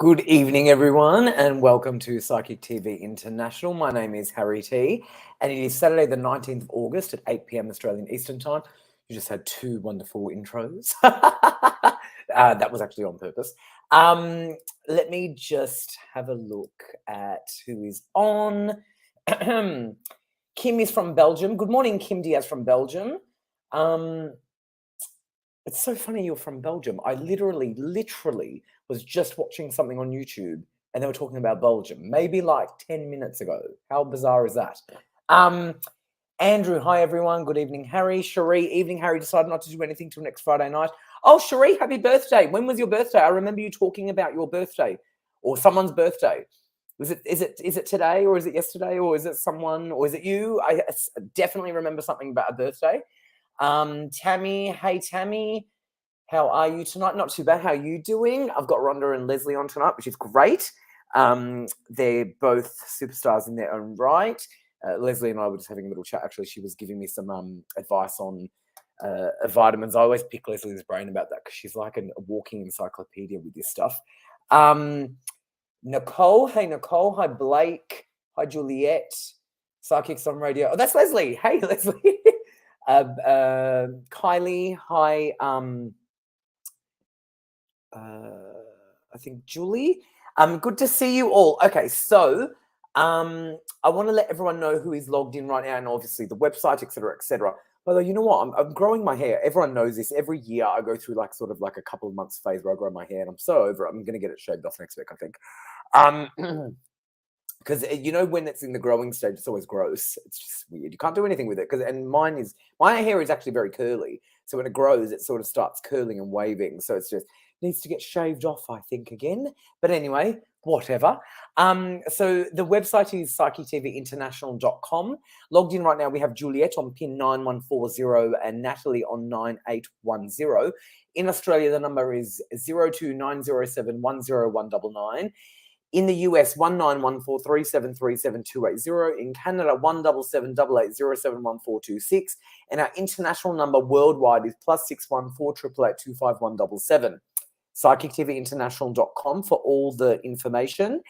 Good evening, everyone, and welcome to Psychic TV International. My name is Harry T, and it is Saturday, the 19th of August at 8 p.m. Australian Eastern Time. You just had two wonderful intros. That was actually on purpose. Let me just have a look at who is on. Kim is from Belgium. Good morning, Kim Diaz from Belgium. It's so funny you're from Belgium. I literally was just watching something on YouTube and they were talking about Belgium, maybe like 10 minutes ago. How bizarre is that? Andrew, hi everyone. Good evening, Harry. Cherie, evening, Harry. Decided not to do anything till next Friday night. Oh, Cherie, happy birthday. When was your birthday? I remember you talking about your birthday or someone's birthday. Is it today or is it yesterday or is it someone or is it you? I definitely remember something about a birthday. Tammy, hey Tammy, how are you tonight? Not too bad. How are you doing? I've got Rhonda and Lesley on tonight, which is great. They're both superstars in their own right. Lesley and I were just having a little chat. Actually, she was giving me some advice on vitamins. I always pick Lesley's brain about that because she's like a walking encyclopedia with this stuff. Nicole, hey Nicole, hi Blake, hi Juliet, Psychics on Radio. Oh, that's Lesley. Hey Lesley. Kylie, hi. I think Julie. Good to see you all. Okay, so I want to let everyone know who is logged in right now, and obviously the website, etc., etc. Although you know what, I'm growing my hair. Everyone knows this. Every year I go through like sort of like a couple of months phase where I grow my hair, and I'm so over it. I'm going to get it shaved off next week, I think. Because you know when it's in the growing stage, it's always gross. It's just weird. You can't do anything with it. And my hair is actually very curly. So when it grows, it sort of starts curling and waving. So it's just needs to get shaved off, I think, again. But anyway, whatever. So the website is psychictvinternational.com. Logged in right now, we have Juliet on pin 9140 and Natalie on 9810. In Australia, the number is 0290710199. In the US, 191437378280. In Canada, 17788071426. And our international number worldwide is +614 888 psychictvinternational.com for all the information.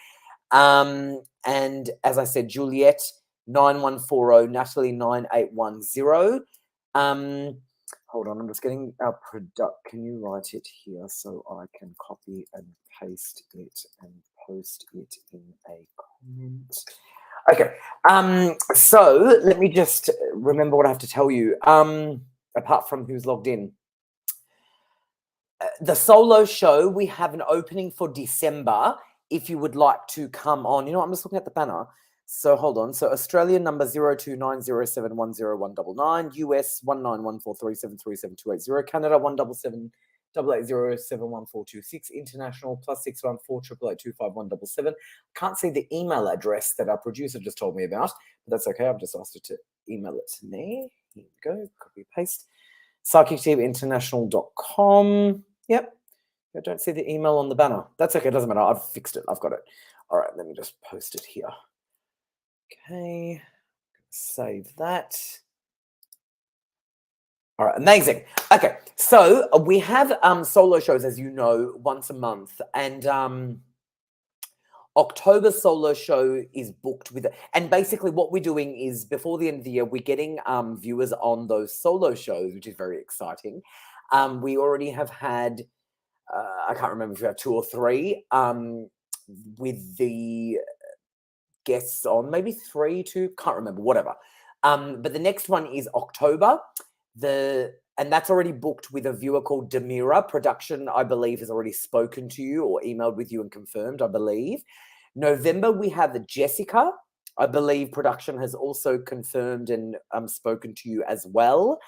And as I said, Juliet 9140, Natalie 9810. Hold on, I'm just getting our product. Can you write it here so I can copy and paste it and post it in a comment? Okay. So let me just remember what I have to tell you. Apart from who's logged in. The solo show, we have an opening for December. If you would like to come on, you know, I'm just looking at the banner. So hold on. So Australian number 0290710199, US 191437378280, Canada 17788071426, international +614 888 Can't see the email address that our producer just told me about, but that's okay. I've just asked her to email it to me. Here we go. Copy paste. psychictvinternational.com. Yep. I don't see the email on the banner. That's okay. It doesn't matter. I've fixed it. I've got it. All right. Let me just post it here. Okay. Save that. All right. Amazing. Okay. So we have solo shows, as you know, once a month. And October solo show is booked with, and basically what we're doing is before the end of the year, we're getting viewers on those solo shows, which is very exciting. We already have had, I can't remember if we have 2 or 3 with the guests on, maybe 3, 2, can't remember, whatever. But the next one is October. And that's already booked with a viewer called Demira. Production, I believe, has already spoken to you or emailed with you and confirmed, I believe. November, we have Jessica. I believe production has also confirmed and spoken to you as well.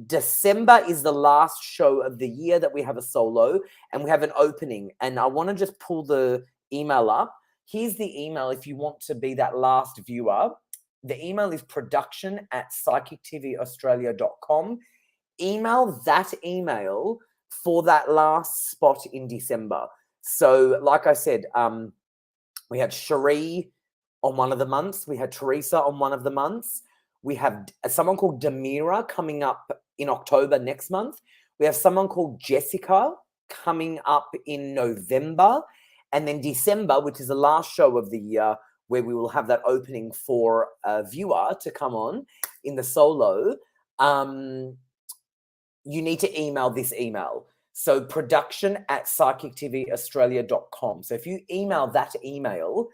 December is the last show of the year that we have a solo, and we have an opening. And I want to just pull the email up. Here's the email if you want to be that last viewer. The email is production@psychictvaustralia.com. Email that email for that last spot in December. So, like I said, we had Cherie on one of the months. We had Teresa on one of the months. We have someone called Demira coming up in October next month. We have someone called Jessica coming up in November, and then December, which is the last show of the year, where we will have that opening for a viewer to come on in the solo. You need to email this email. So production@psychictvaustralia.com. So if you email that email,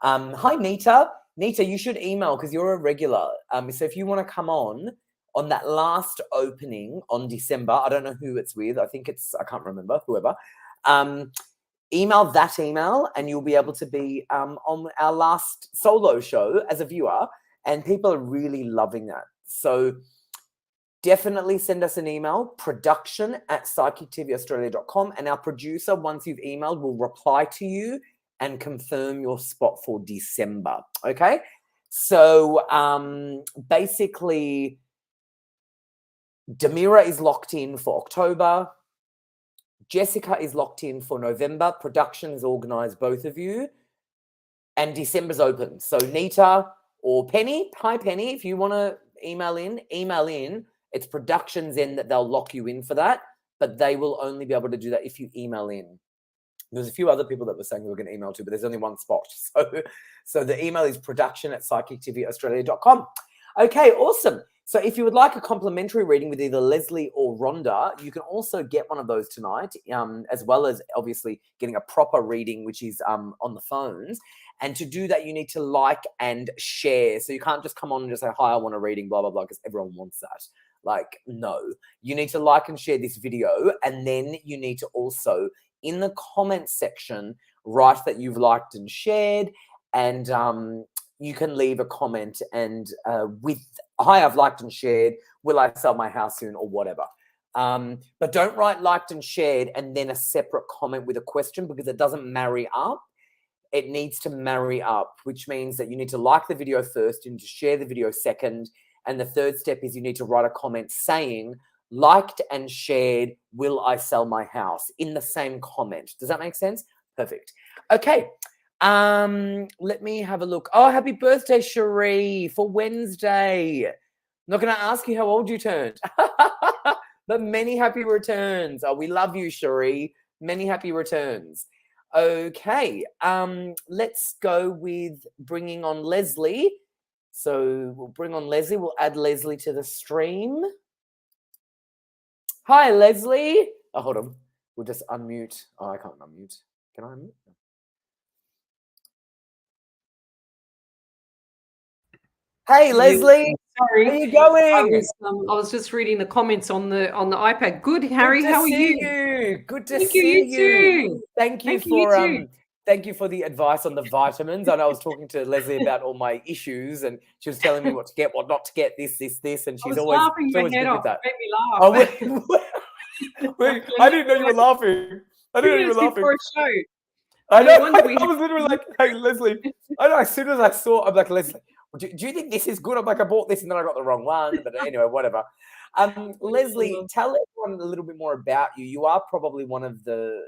hi Nita. Nita, you should email because you're a regular. So if you want to come on that last opening on December, I don't know who it's with. I think I can't remember, whoever. Email that email and you'll be able to be on our last solo show as a viewer. And people are really loving that. So definitely send us an email, production@psychictvaustralia.com. And our producer, once you've emailed, will reply to you and confirm your spot for December. Okay? So basically, Damira is locked in for October. Jessica is locked in for November. Production has organised both of you. And December's open. So Nita or Penny, hi Penny, if you want to email in. It's production's end that they'll lock you in for that, but they will only be able to do that if you email in. There's a few other people that were saying we were going to email to, but there's only one spot. So the email is production@psychictvaustralia.com. Okay, awesome. So if you would like a complimentary reading with either Lesley or Rhonda, you can also get one of those tonight, as well as obviously getting a proper reading, which is on the phones. And to do that, you need to like and share. So you can't just come on and just say, hi, I want a reading, blah, blah, blah, because everyone wants that. Like, no. You need to like and share this video. And then you need to also, in the comments section, write that you've liked and shared. And you can leave a comment and with, hi, I've liked and shared, will I sell my house soon, or whatever. But don't write liked and shared and then a separate comment with a question, because it doesn't marry up. It needs to marry up, which means that you need to like the video first, you need to share the video second, and the third step is you need to write a comment saying, liked and shared, will I sell my house, in the same comment. Does that make sense? Perfect. Okay. Let me have a look. Oh, happy birthday, Cherie, for Wednesday. I'm not going to ask you how old you turned, but many happy returns. Oh, we love you, Cherie. Many happy returns. Okay, let's go with bringing on Lesley. So we'll bring on Lesley. We'll add Lesley to the stream. Hi, Lesley. Oh, hold on. We'll just unmute. Oh, I can't unmute. Can I unmute? Hey, Lesley. Sorry. How are you going? I was just reading the comments on the iPad. Good, Harry. How are you? Good to see you. Thank you for Thank you for the advice on the vitamins. I know I was talking to Lesley about all my issues, and she was telling me what to get, what not to get, this, and she's always laughing your head off. that. Made me laugh. Oh, wait, I didn't know you were laughing. I didn't know you were laughing. For a show. I know. I was literally like, hey, Lesley. I know. As soon as I saw, I'm like, Lesley, do you think this is good? I'm like, I bought this and then I got the wrong one. But anyway, whatever. Lesley, tell everyone a little bit more about you. You are probably one of the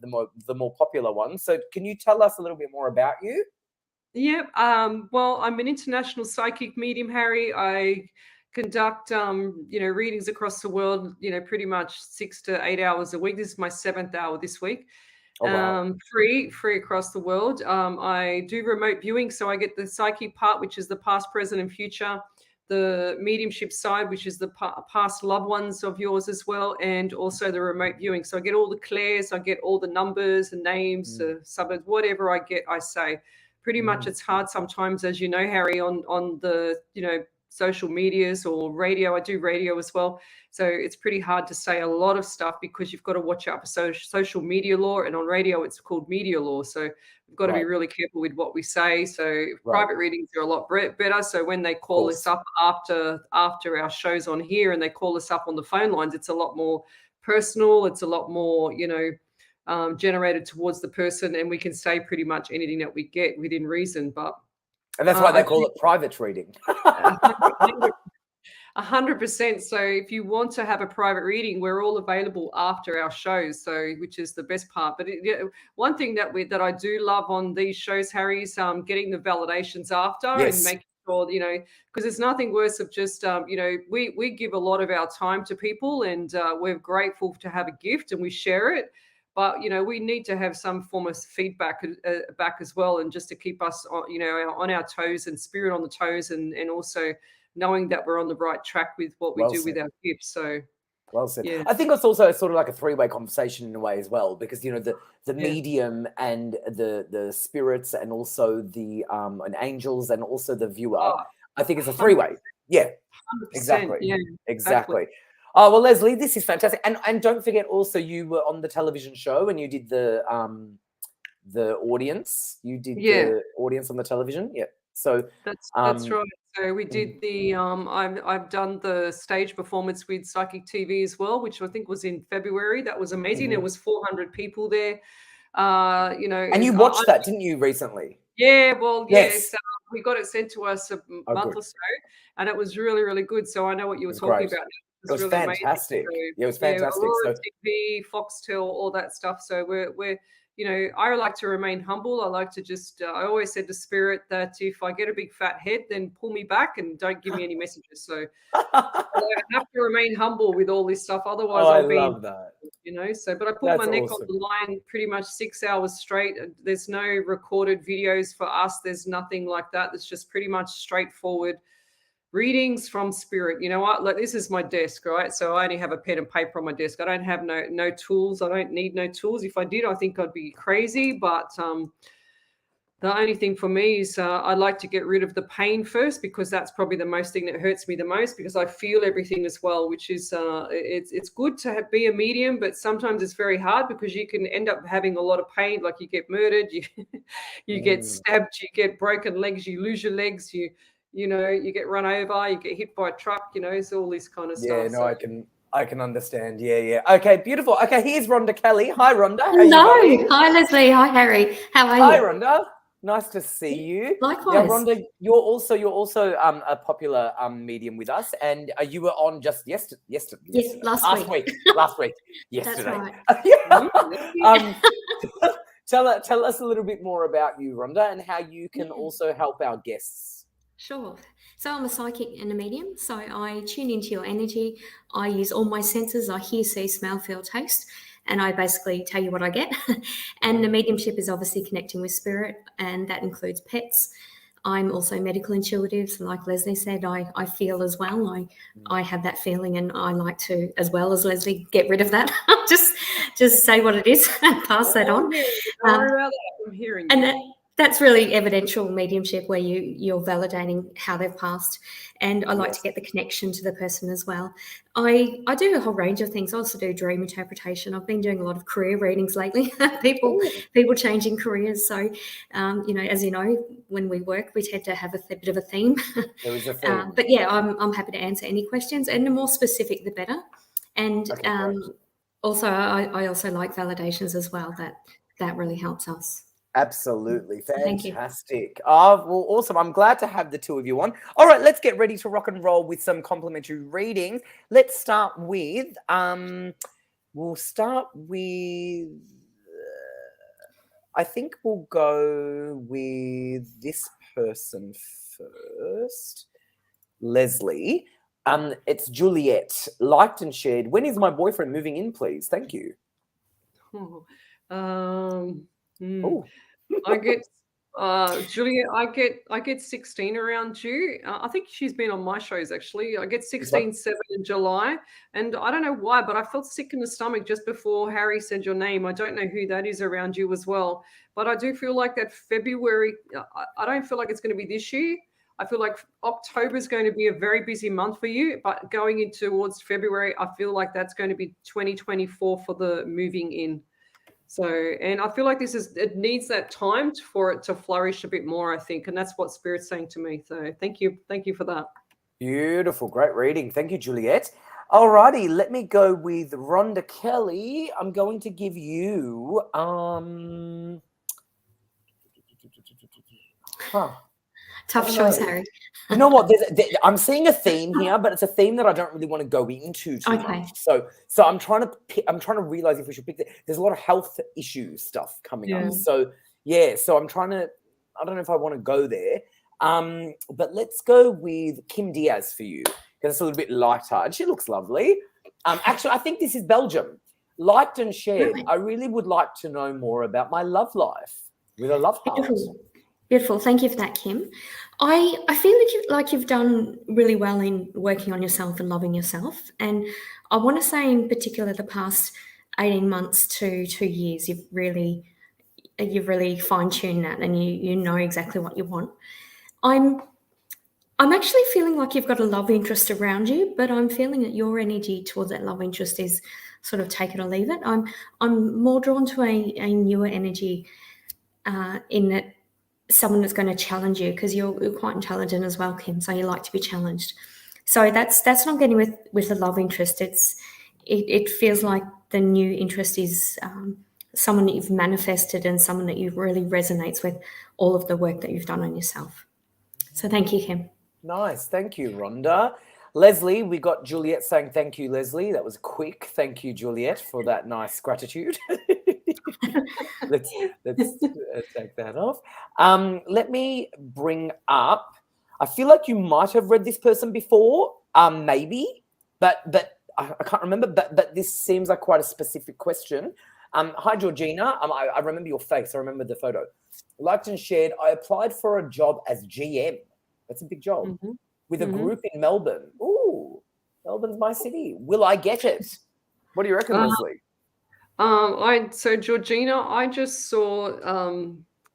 more popular ones. So can you tell us a little bit more about you? Yep. Well, I'm an international psychic medium, Harry. I conduct readings across the world, pretty much 6 to 8 hours a week. This is my 7th hour this week. Oh, wow. Free across the world. I do remote viewing, so I get the psychic part, which is the past, present, and future, the mediumship side, which is the past loved ones of yours as well, and also the remote viewing. So I get all the clairs, I get all the numbers, the names, the suburbs, whatever I get, I say. Pretty much it's hard sometimes, as you know, Harry, on the, social medias or radio. I do radio as well. So it's pretty hard to say a lot of stuff because you've got to watch out for social media law, and on radio it's called media law. So we've got to be really careful with what we say. So private readings are a lot better. So when they call us up after our shows on here and they call us up on the phone lines, it's a lot more personal. It's a lot more, generated towards the person, and we can say pretty much anything that we get within reason. And that's why they call it private reading. 100%. So if you want to have a private reading, we're all available after our shows. So, which is the best part. But one thing that I do love on these shows, Harry, is getting the validations after and making sure, because there's nothing worse of just, we give a lot of our time to people, and we're grateful to have a gift and we share it. But, we need to have some form of feedback back as well, and just to keep us on our toes, and spirit on the toes, and also knowing that we're on the right track with what we do with our gifts. So well said. yeah. I think it's also sort of like a three-way conversation in a way as well, because the medium and the spirits, and also the and angels, and also the viewer. I think it's a three-way. Yeah, 100%, exactly. Yeah, Exactly. Oh, well, Lesley, this is fantastic. And don't forget also, you were on the television show and you did the audience. You did the audience on the television. Yeah. So that's right. So we did the I've done the stage performance with Psychic TV as well, which I think was in February. That was amazing. There was 400 people there. And you watched that, didn't you, recently? Yeah, well, yes. We got it sent to us a month or so, and it was really, really good. So I know what you were talking about. It was really fantastic. So, it was fantastic. Aurora TV, Foxtel, all that stuff. So we're I like to remain humble. I like to just, I always said to Spirit that if I get a big fat head, then pull me back and don't give me any messages. So I have to remain humble with all this stuff. Otherwise, I'll be, love that. So, but I put my neck on the line pretty much 6 hours straight. There's no recorded videos for us. There's nothing like that. It's just pretty much straightforward readings from Spirit. You know what? Like, this is my desk, right? So I only have a pen and paper on my desk. I don't have no tools. I don't need no tools. If I did, I think I'd be crazy. But the only thing for me is I like to get rid of the pain first, because that's probably the most thing that hurts me the most, because I feel everything as well, which is it's good to be a medium, but sometimes it's very hard because you can end up having a lot of pain. Like, you get murdered, you get stabbed, you get broken legs, you lose your legs, you get run over, you get hit by a truck, it's all this kind of stuff. Yeah, no, I can understand. Yeah. Okay, beautiful. Okay, here's Rhonda Kelly. Hi, Rhonda. Hello. Hi, Lesley. Hi, Harry. How are you? Hi, Rhonda. Nice to see you. Likewise. Yeah, Rhonda, you're also a popular medium with us, and you were on just yesterday. Yes, last week. Last week. Yesterday. That's right. Tell us a little bit more about you, Rhonda, and how you can also help our guests. Sure. So I'm a psychic and a medium. So I tune into your energy. I use all my senses. I hear, see, smell, feel, taste. And I basically tell you what I get. And the mediumship is obviously connecting with spirit, and that includes pets. I'm also medical intuitive. So like Lesley said, I feel as well. I have that feeling, and I like to, as well as Lesley, get rid of that. just say what it is and pass that on. I'm hearing you. And that's really evidential mediumship, where you're validating how they've passed. And I like to get the connection to the person as well. I do a whole range of things. I also do dream interpretation. I've been doing a lot of career readings lately. people changing careers. So, as you know, when we work, we tend to have a bit of a theme. There is a theme. But yeah, I'm happy to answer any questions, and the more specific, the better. And also, I also like validations as well. That really helps us. Absolutely. Fantastic. Well, awesome. I'm glad to have the two of you on. All right, let's get ready to rock and roll with some complimentary readings. Let's start with, I think we'll go with this person first. Lesley. It's Juliet. Liked and shared. When is my boyfriend moving in, please? Thank you. I get Julia. I get 16 around you. I think she's been on my shows actually. I get 16, 7 in July, and I don't know why, but I felt sick in the stomach just before Harry said your name. I don't know who that is around you as well, but I do feel like that February. I don't feel like it's going to be this year. I feel like October is going to be a very busy month for you, but going into towards February, I feel like that's going to be 2024 for the moving in. So, and I feel like it needs that time for it to flourish a bit more, I think. And that's what Spirit's saying to me. So thank you for that. Beautiful. Great reading. Thank you, Juliet. All righty. Let me go with Rhonda Kelly. I'm going to give you, Tough choice, Harry. You know what? I'm seeing a theme here, but it's a theme that I don't really want to go into too much. So I'm trying to realize if we should pick that. There's a lot of health issue stuff coming up. So so I'm trying to. I don't know if I want to go there. But let's go with Kim Diaz for you, because it's a little bit lighter and she looks lovely. Actually, I think this is Belgium. liked and shared. Right. I really would like to know more about my love life with a love heart. Beautiful. Beautiful. Thank you for that, Kim. I feel like you've done really well in working on yourself and loving yourself. And I want to say in particular the past 18 months to 2 years, you've really fine-tuned that and you know exactly what you want. I'm actually feeling like you've got a love interest around you, but I'm feeling that your energy towards that love interest is sort of take it or leave it. I'm more drawn to a newer energy in that someone that's going to challenge you, because you're quite intelligent as well, Kim, so you like to be challenged. So that's what I'm getting with a love interest. It feels like the new interest is someone that you've manifested and someone that you really resonates with all of the work that you've done on yourself. So thank you, Kim. Nice. Thank you, Rhonda. Lesley, we got Juliet saying thank you, Lesley. That was quick. Thank you, Juliet, for that nice gratitude. let's take that off. Let me bring up, I feel like you might have read this person before, maybe, but I can't remember, but this seems like quite a specific question. Hi, Georgina. I remember your face. I remember the photo. Liked and shared, I applied for a job as GM. That's a big job. With a group in Melbourne. Ooh, Melbourne's my city. Will I get it? What do you reckon, Lesley? So Georgina, I just saw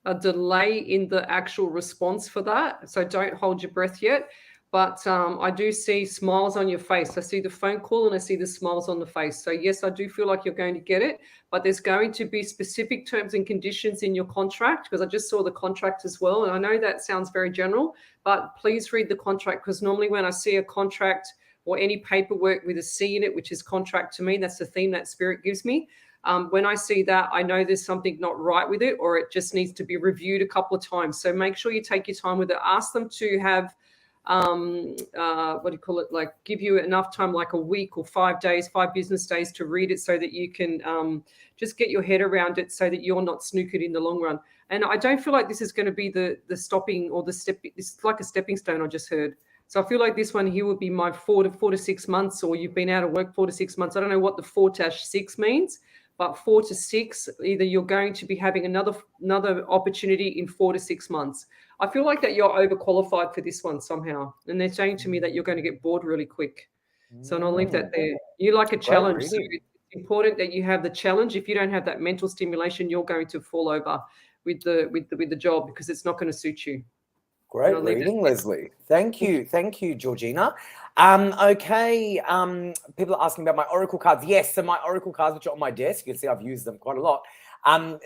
a delay in the actual response for that. So don't hold your breath yet. But I do see smiles on your face. I see the phone call and I see the smiles on the face. So yes, I do feel like you're going to get it, but there's going to be specific terms and conditions in your contract, because I just saw the contract as well. And I know that sounds very general, but please read the contract, because normally when I see a contract or any paperwork with a C in it, which is contract to me, that's the theme that spirit gives me. When I see that, I know there's something not right with it, or it just needs to be reviewed a couple of times. So make sure you take your time with it. Ask them to have like give you enough time, like a week or 5 days, 5 business days to read it, so that you can just get your head around it, so that you're not snookered in the long run. And I don't feel like this is going to be the stopping or the step. It's like a stepping stone, I just heard. So I feel like this one here would be my 4 to 6 months, or you've been out of work 4 to 6 months. I don't know what the 4-6 means, but 4 to 6, either you're going to be having another opportunity in 4 to 6 months. I feel like that you're overqualified for this one somehow. And they're saying to me that you're going to get bored really quick. So I'll leave that there. You like a challenge. So it's important that you have the challenge. If you don't have that mental stimulation, you're going to fall over with the job, because it's not going to suit you. Great reading, Lesley. Thank you, Georgina. Okay. People are asking about my oracle cards. Yes, so my oracle cards, which are on my desk, you can see I've used them quite a lot.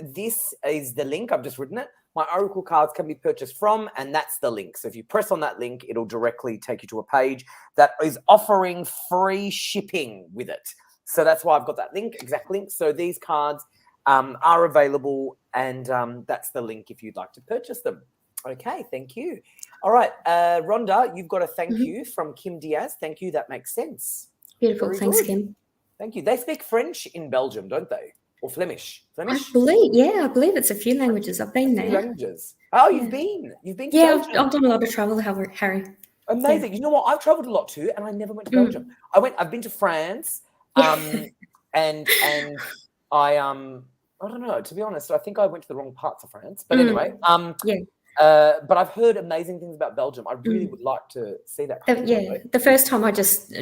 This is the link. I've just written it. My oracle cards can be purchased from, and that's the link. So if you press on that link, it'll directly take you to a page that is offering free shipping with it. So that's why I've got that link, exact link. So these cards are available, and that's the link if you'd like to purchase them. Okay, thank you. All right, Rhonda, you've got a thank you from Kim Diaz. Thank you. That makes sense. Beautiful. Very Thanks, good. Kim. Thank you. They speak French in Belgium, don't they? Or Flemish? I believe it's a few languages. I've been there. Languages. Oh, you've been to Belgium. I've done a lot of travel, Harry. Amazing. Yeah. You know what? I've traveled a lot too, and I never went to Belgium. I've been to France, and I don't know, to be honest, I think I went to the wrong parts of France. But anyway, but I've heard amazing things about Belgium. I really would like to see that. The first time I just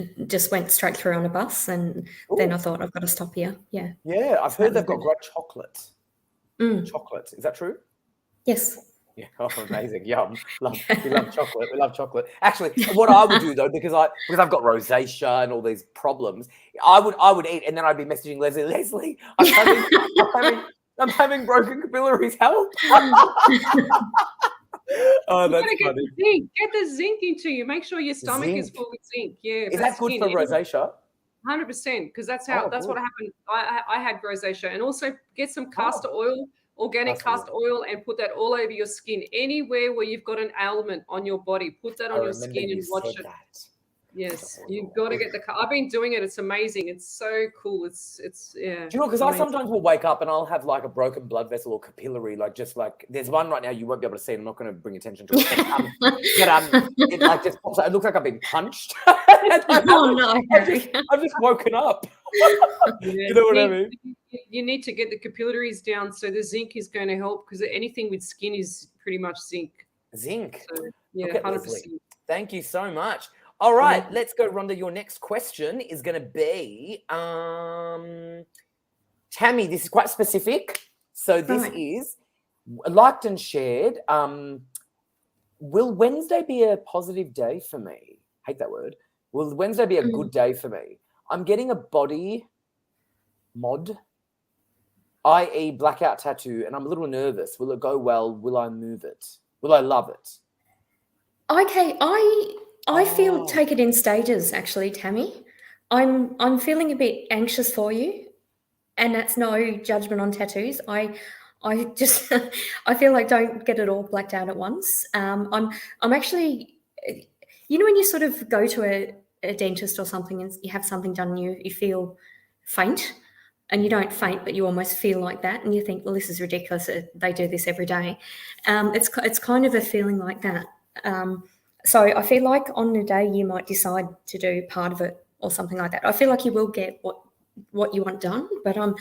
went straight through on a bus, and then I thought I've got to stop here. Yeah. Yeah, I've heard they've got great chocolate. Chocolate, is that true? Yes. Yeah, oh, amazing. Yum. We love chocolate. We love chocolate. Actually, what I would do though, because I've got rosacea and all these problems, I would eat, and then I'd be messaging Lesley, I'm having broken capillaries. Help! Oh, that's funny. Get the zinc into you. Make sure your stomach is full with zinc. Yeah. Is that good for rosacea? 100%, because that's what happened. I had rosacea, and also get some castor oil. Organic castor oil, and put that all over your skin. Anywhere where you've got an ailment on your body, put that on your skin and watch it. Yes, you've got to get the. I've been doing it. It's amazing. It's so cool. It's yeah. Do you know, because I amazing. sometimes will wake up and I'll have like a broken blood vessel or capillary, like just like there's one right now you won't be able to see. I'm not going to bring attention to it. It like just pops out. It looks like I've been punched. Oh no, I've just woken up. You know what I mean? You need to get the capillaries down, so the zinc is going to help, because anything with skin is pretty much zinc. Zinc. So, yeah, Okay, 100%. Lesley, thank you so much. All right, let's go, Rhonda. Your next question is going to be, Tammy, this is quite specific. So this is liked and shared. Will Wednesday be a positive day for me? Hate that word. Will Wednesday be a good day for me? I'm getting a body mod, i.e. blackout tattoo, and I'm a little nervous. Will it go well? Will I move it? Will I love it? Okay, I feel take it in stages, actually, Tammy. I'm feeling a bit anxious for you, and that's no judgment on tattoos. I just I feel like don't get it all blacked out at once. I'm actually, you know, when you sort of go to a dentist or something and you have something done, you feel faint, and you don't faint, but you almost feel like that, and you think, well, this is ridiculous. They do this every day. It's kind of a feeling like that. So I feel like on the day you might decide to do part of it or something like that. I feel like you will get what you want done, but I'm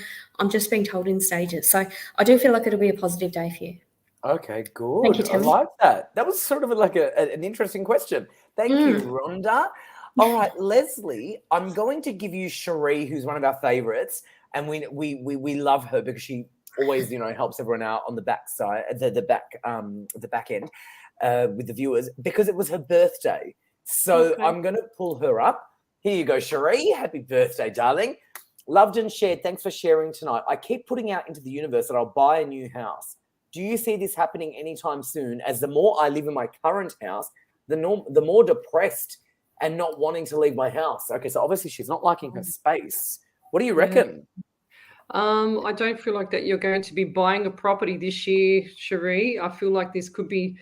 just being told in stages. So I do feel like it'll be a positive day for you. Okay, good. Thank you, I Tammy. like that. That was sort of like an interesting question. Thank you, Rhonda. All right, Lesley, I'm going to give you Cherie, who's one of our favorites, and we love her because she always, you know, helps everyone out on the back side, the back end with the viewers, because it was her birthday. So I'm going to pull her up. Here you go, Cherie. Happy birthday, darling. Loved and shared. Thanks for sharing tonight. I keep putting out into the universe that I'll buy a new house. Do you see this happening anytime soon? As the more I live in my current house, the more depressed and not wanting to leave my house. Okay, so obviously she's not liking her space. What do you reckon? I don't feel like that you're going to be buying a property this year, Cherie. I feel like this could be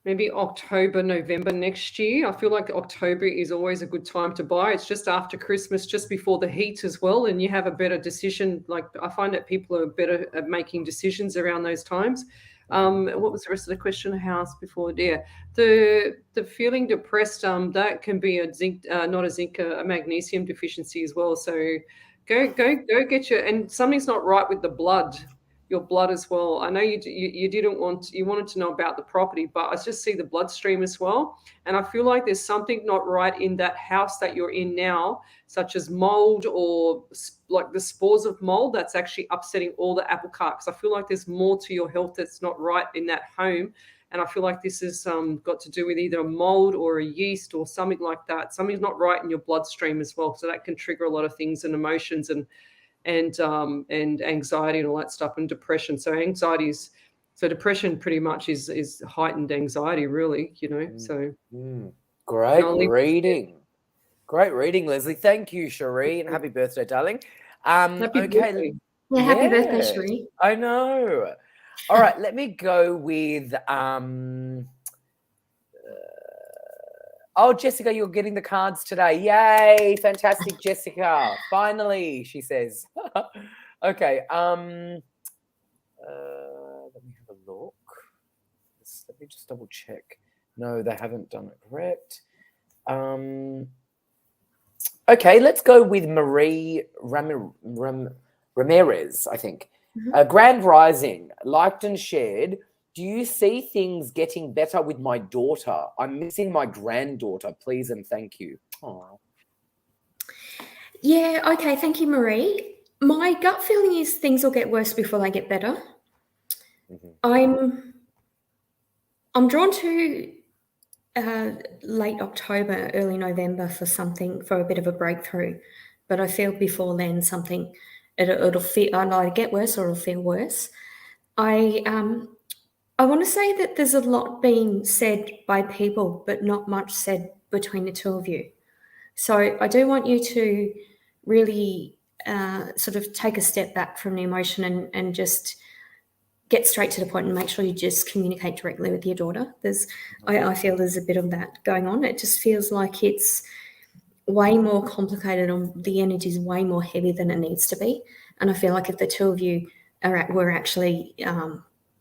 maybe October, November next year. I feel like October is always a good time to buy. It's just after Christmas, just before the heat as well, and you have a better decision. Like, I find that people are better at making decisions around those times. What was the rest of the question? House before? Yeah, the feeling depressed. That can be a zinc, not a zinc, a magnesium deficiency as well. So go get your, and something's not right with the blood. Your blood as well. I know you wanted to know about the property, but I just see the bloodstream as well. And I feel like there's something not right in that house that you're in now, such as mold or like the spores of mold that's actually upsetting all the apple cart. Because I feel like there's more to your health that's not right in that home. And I feel like this has got to do with either a mold or a yeast or something like that. Something's not right in your bloodstream as well. So that can trigger a lot of things and emotions and anxiety and all that stuff, and depression. So depression pretty much is heightened anxiety, really, you know. So Great reading, Lesley. Thank you, Cherie, and happy birthday, darling. Happy birthday. Yeah, happy birthday, Cherie. I know. All right, let me go with Jessica, you're getting the cards today. Yay, fantastic, Jessica. Finally, she says. Okay, let me have a look. Let me just double check. No, they haven't done it correct. Okay, let's go with Marie Ramirez, I think. Grand Rising, liked and shared. Do you see things getting better with my daughter? I'm missing my granddaughter. Please and thank you. Aww. Yeah, okay. Thank you, Marie. My gut feeling is things will get worse before they get better. I'm drawn to late October, early November for a bit of a breakthrough. But I feel before then it'll feel either get worse or it'll feel worse. I want to say that there's a lot being said by people, but not much said between the two of you. So I do want you to really sort of take a step back from the emotion and just get straight to the point and make sure you just communicate directly with your daughter. I feel there's a bit of that going on. It just feels like it's way more complicated, and the energy is way more heavy than it needs to be. And I feel like if the two of you were actually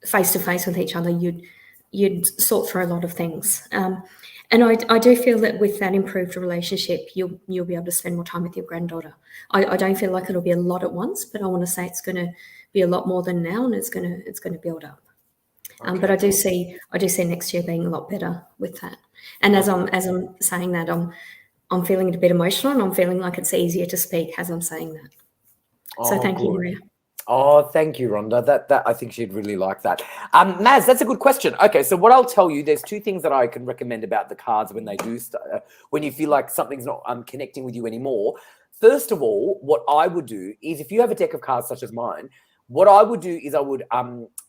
face to face with each other, you'd sort through a lot of things. And I do feel that with that improved relationship, you'll be able to spend more time with your granddaughter. I don't feel like it'll be a lot at once, but I want to say it's going to be a lot more than now, and it's going to build up. Okay. But I do see next year being a lot better with that. And as I'm saying that, I'm feeling a bit emotional, and I'm feeling like it's easier to speak as I'm saying that. So thank you, Maria. Oh, thank you, Rhonda. That I think she'd really like that. Maz, that's a good question. Okay, so what I'll tell you, there's two things that I can recommend about the cards when they do when you feel like something's not connecting with you anymore. First of all, what I would do is, if you have a deck of cards such as mine, what I would do is I would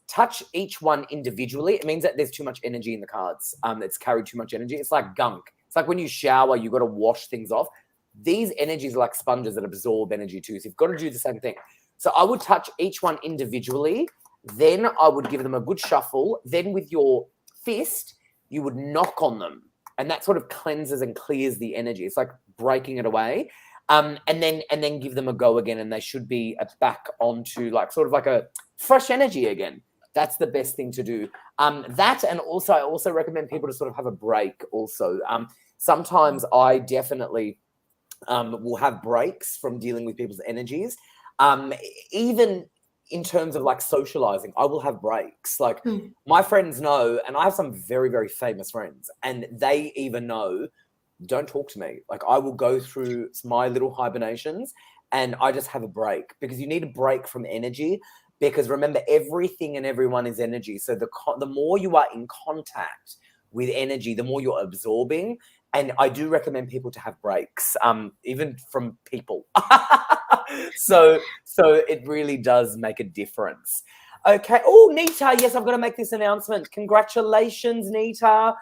touch each one individually. It means that there's too much energy in the cards. It's carried too much energy. It's like gunk. It's like when you shower, you've got to wash things off. These energies are like sponges that absorb energy too. So you've got to do the same thing. So I would touch each one individually. Then I would give them a good shuffle. Then with your fist, you would knock on them. And that sort of cleanses and clears the energy. It's like breaking it away. And then give them a go again. And they should be back onto like sort of like a fresh energy again. That's the best thing to do. That, and also I also recommend people to sort of have a break also. Sometimes I definitely will have breaks from dealing with people's energies. Even in terms of like socializing, I will have breaks. Like my friends know, and I have some very, very famous friends, and they even know, don't talk to me. Like I will go through my little hibernations and I just have a break, because you need a break from energy, because remember, everything and everyone is energy. So the more you are in contact with energy, the more you're absorbing. And I do recommend people to have breaks, even from people. So it really does make a difference. Okay. Oh, Nita. Yes, I've got to make this announcement. Congratulations, Nita.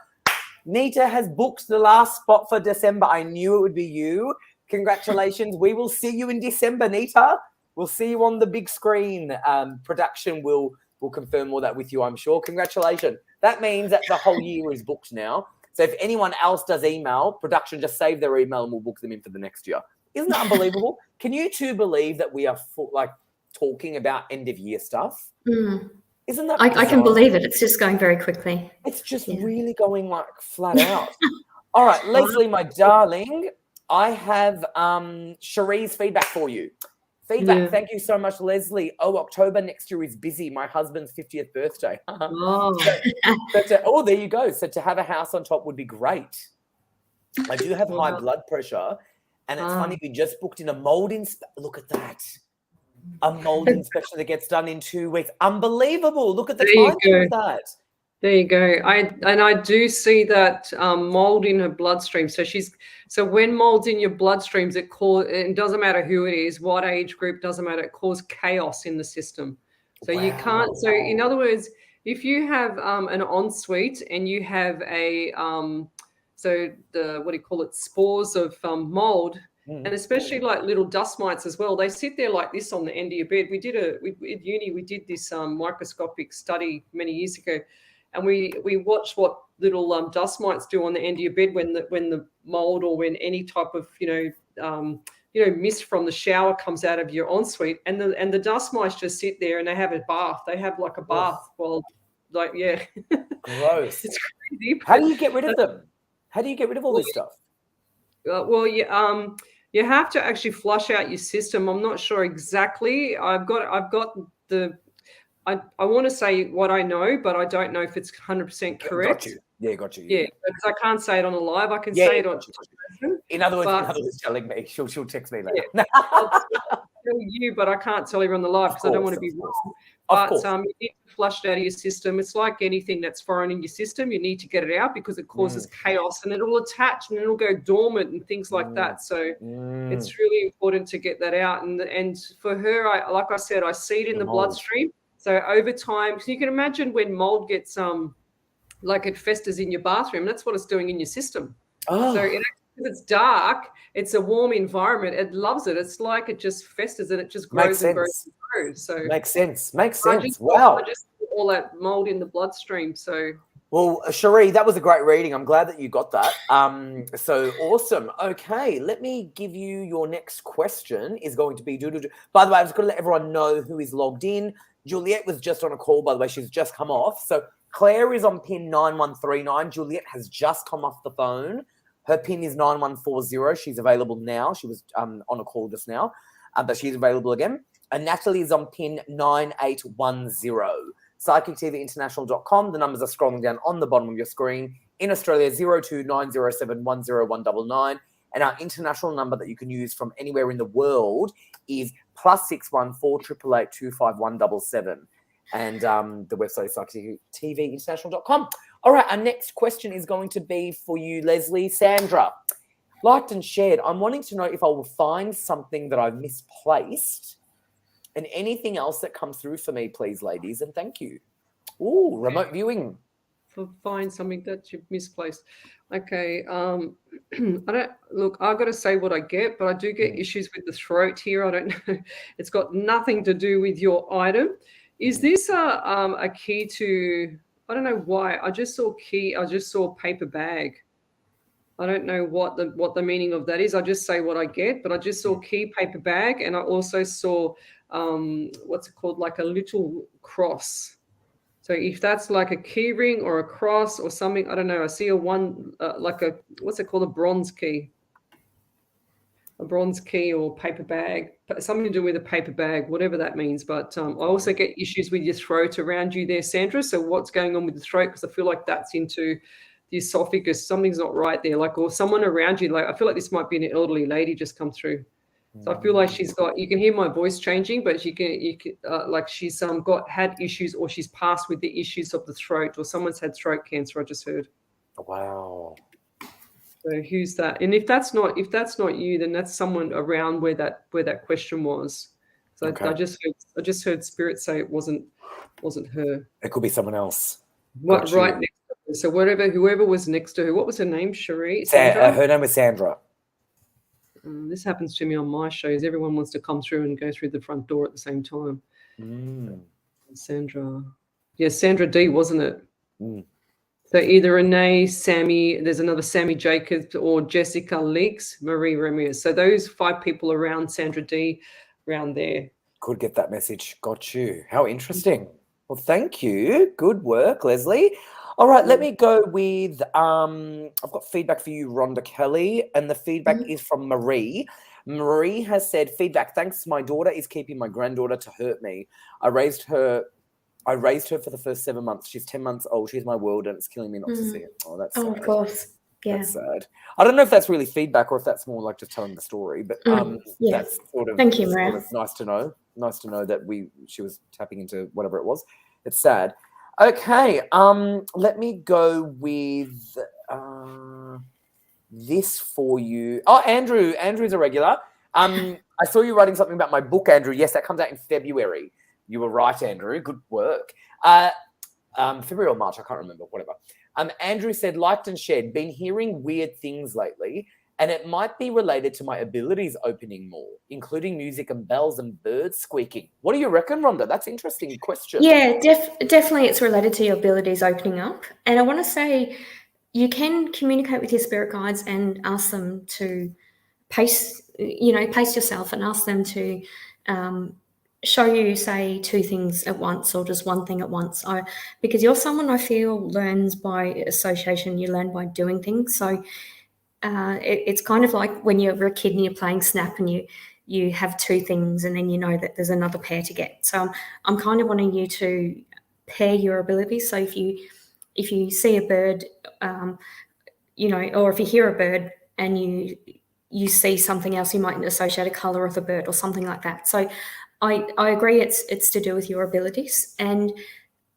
Nita has booked the last spot for December. I knew it would be you. Congratulations. We will see you in December, Nita. We'll see you on the big screen. Production will confirm all that with you, I'm sure. Congratulations. That means that the whole year is booked now. So if anyone else does email, production, just save their email and we'll book them in for the next year. Isn't that unbelievable? Can you two believe that we are talking about end of year stuff? Isn't that I can believe it. It's just going very quickly. It's just really going like flat out. All right, Lesley, my darling, I have Cherie's feedback for you. Thank you so much, Lesley. Oh, October next year is busy. My husband's 50th birthday. There you go. So to have a house on top would be great. I do have high blood pressure, and it's funny, we just booked in a mold look at that. A mold inspection that gets done in 2 weeks. Unbelievable. Look at the time of that. There you go. I do see that mold in her bloodstream. So when mold's in your bloodstreams, it doesn't matter who it is, what age group, doesn't matter. It causes chaos in the system. So you can't. So in other words, if you have an ensuite and you have spores of mold, and especially like little dust mites as well, they sit there like this on the end of your bed. We did this microscopic study many years ago. And we watched what little dust mites do on the end of your bed when the mold or when any type of mist from the shower comes out of your ensuite, and the dust mites just sit there and they have a bath. They have like a bath while gross. It's crazy. How do you get rid of them? How do you get rid of all this stuff? You have to actually flush out your system. I'm not sure exactly. I've got the. I want to say what I know, but I don't know if it's 100% correct. Got you. Yeah, because I can't say it on the live. I can say it on. In other words, telling me, she'll text me later. Yeah. I'll tell you, but I can't tell you on the live because I don't want to be wrong. But you need to flush it out of your system. It's like anything that's foreign in your system. You need to get it out because it causes chaos, and it'll attach and it'll go dormant and things like that. So it's really important to get that out. And for her, like I said, I see it in the bloodstream. So over time, so you can imagine when mold gets like it festers in your bathroom, that's what it's doing in your system. So if it's dark, it's a warm environment. It loves it. It's like it just festers and it just grows and grows and grows. So makes sense. Wow. I just all that mold in the bloodstream. So. Well, Cherie, that was a great reading. I'm glad that you got that. So awesome. Okay, let me give you your next question. Is going to be By the way, I've just got to let everyone know who is logged in. Juliet was just on a call, by the way. She's just come off. So Claire is on pin 9139. Juliet has just come off the phone. Her pin is 9140. She's available now. She was on a call just now, but she's available again. And Natalie is on pin 9810. PsychicTVInternational.com. The numbers are scrolling down on the bottom of your screen. In Australia, 0290710199. And our international number that you can use from anywhere in the world is +61 4888 25177. And the website is PsychicTVInternational.com. All right, our next question is going to be for you, Lesley. Sandra, liked and shared. I'm wanting to know if I will find something that I've misplaced and anything else that comes through for me, please, ladies, and thank you. Ooh, remote viewing. Find something that you've misplaced. Okay. I got to say what I get, but I do get issues with the throat here. I don't know. It's got nothing to do with your item. Is this a key to? I don't know why. I just saw key. I just saw paper bag. I don't know what the meaning of that is. I just say what I get, but I just saw key, paper bag, and I also saw what's it called, like a little cross. So if that's like a key ring or a cross or something, I don't know. I see like a, what's it called, a bronze key or paper bag, something to do with a paper bag, whatever that means. But I also get issues with your throat around you there, Sandra. So what's going on with the throat? Because I feel like that's into the esophagus. Something's not right there. Like, or someone around you. Like, I feel like this might be an elderly lady just come through. So I feel like she's got, you can hear my voice changing, but you can like she's had issues, or she's passed with the issues of the throat, or someone's had throat cancer. I just heard. Wow. So who's that? And if that's not you, then that's someone around where that question was. So okay. I just heard Spirit say it wasn't her. It could be someone else. What, right next to her. So whoever was next to her, what was her name? Cherie? Sandra? Her name was Sandra. This happens to me on my shows. Everyone wants to come through and go through the front door at the same time. Sandra. Yeah, Sandra D, wasn't it? So either Renee, Sammy, there's another Sammy Jacobs, or Jessica Leaks, Marie Ramirez. So those 5 people around Sandra D, around there. Could get that message. Got you. How interesting. Well, thank you. Good work, Lesley. All right, let me go with, I've got feedback for you, Rhonda Kelly, and the feedback is from Marie. Marie has said, feedback, thanks, my daughter is keeping my granddaughter to hurt me. I raised her for the first 7 months. She's 10 months old. She's my world, and it's killing me not to see it. Oh, that's sad. Of course. Yeah. That's sad. I don't know if that's really feedback or if that's more like just telling the story, but that's sort of, thank you, Marie. Sort of nice to know. Nice to know that she was tapping into whatever it was. It's sad. Okay, let me go with this for you. Oh, Andrew's a regular. I saw you writing something about my book, Andrew. Yes, that comes out in February. You were right, Andrew. Good work. February or March, I can't remember, whatever. Andrew said, liked and shared, been hearing weird things lately, and it might be related to my abilities opening more, including music and bells and birds squeaking. What do you reckon, Rhonda? That's an interesting question. Yeah, definitely it's related to your abilities opening up. And I want to say you can communicate with your spirit guides and ask them to pace yourself and ask them to show you, say, 2 things at once or just one thing at once. Because you're someone I feel learns by association. You learn by doing things. So it's kind of like when you're a kid and you're playing Snap and you have 2 things and then you know that there's another pair to get. So I'm kind of wanting you to pair your abilities. So if you see a bird, or if you hear a bird and you see something else, you might associate a color of the bird or something like that. So I agree it's to do with your abilities. And